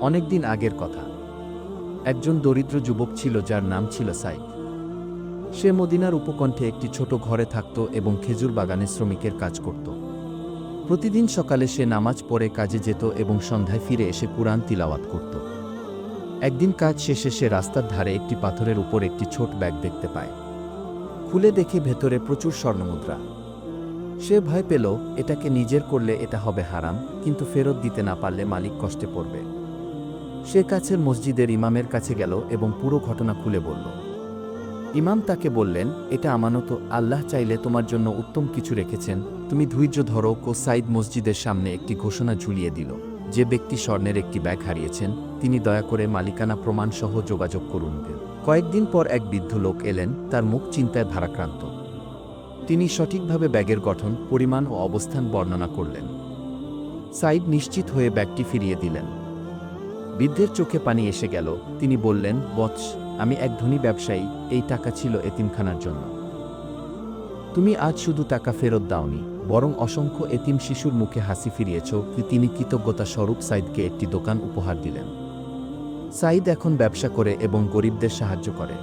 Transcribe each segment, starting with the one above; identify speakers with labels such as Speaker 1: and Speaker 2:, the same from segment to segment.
Speaker 1: অনেকদিন আগের কথা। একজন দরিদ্র যুবক ছিল যার নাম ছিল সাইদ। সে মদিনার উপকণ্ঠে একটি ছোট ঘরে থাকত এবং খেজুর বাগানে শ্রমিকের কাজ করত। প্রতিদিন সকালে সে নামাজ পড়ে কাজে যেত এবং সন্ধ্যায় ফিরে এসে কুরআন তিলাওয়াত করত। একদিন কাজ শেষে সে রাস্তার ধারে একটি পাথরের উপর একটি ছোট ব্যাগ দেখতে পায়। খুলে দেখে ভেতরে প্রচুর স্বর্ণমুদ্রা। সে ভয় পেল, এটাকে নিজের করলে এটা হবে হারাম, কিন্তু ফেরত দিতে না পারলে মালিক কষ্টে পড়বে। সে কাছের মসজিদের ইমামের কাছে গেল এবং পুরো ঘটনা খুলে বলল। ইমাম তাকে বললেন, এটা আমানত, আল্লাহ চাইলে তোমার জন্য উত্তম কিছু রেখেছেন, তুমি ধৈর্য ধরো। সাইদ মসজিদের সামনে একটি ঘোষণা ঝুলিয়ে দিল, যে ব্যক্তি স্বর্ণের একটি ব্যাগ হারিয়েছেন তিনি দয়া করে মালিকানা প্রমাণ সহ যোগাযোগ করুন। কয়েকদিন পর এক বৃদ্ধ লোক এলেন, তার মুখ চিন্তায় ভারাক্রান্ত। তিনি সঠিকভাবে ব্যাগের গঠন, পরিমাণ ও অবস্থান বর্ণনা করলেন। সাইদ নিশ্চিত হয়ে ব্যাগটি ফিরিয়ে দিলেন। বৃদ্ধের চোখে পানি এসে গেল। তিনি বললেন, বৎস, আমি এক ধনী ব্যবসায়ী, এই টাকা ছিল এতিমখানার জন্য। তুমি আজ শুধু টাকা ফেরত দাওনি, বরং অসংখ্য এতিম শিশুর মুখে হাসি ফিরিয়েছ। তিনি কৃতজ্ঞতা স্বরূপ সাইদকে একটি দোকান উপহার দিলেন। সাইদ এখন ব্যবসা করে এবং গরিবদের সাহায্য করে।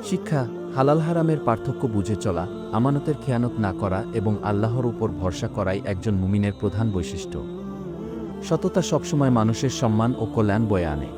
Speaker 1: শিক্ষা: হালাল হারামের পার্থক্য বুঝে চলা, আমানতের খেয়ানত না করা এবং আল্লাহর উপর ভরসা করাই একজন মুমিনের প্রধান বৈশিষ্ট্য। সততা সবসময় মানুষের সম্মান ও কল্যাণ বয়ে আনে।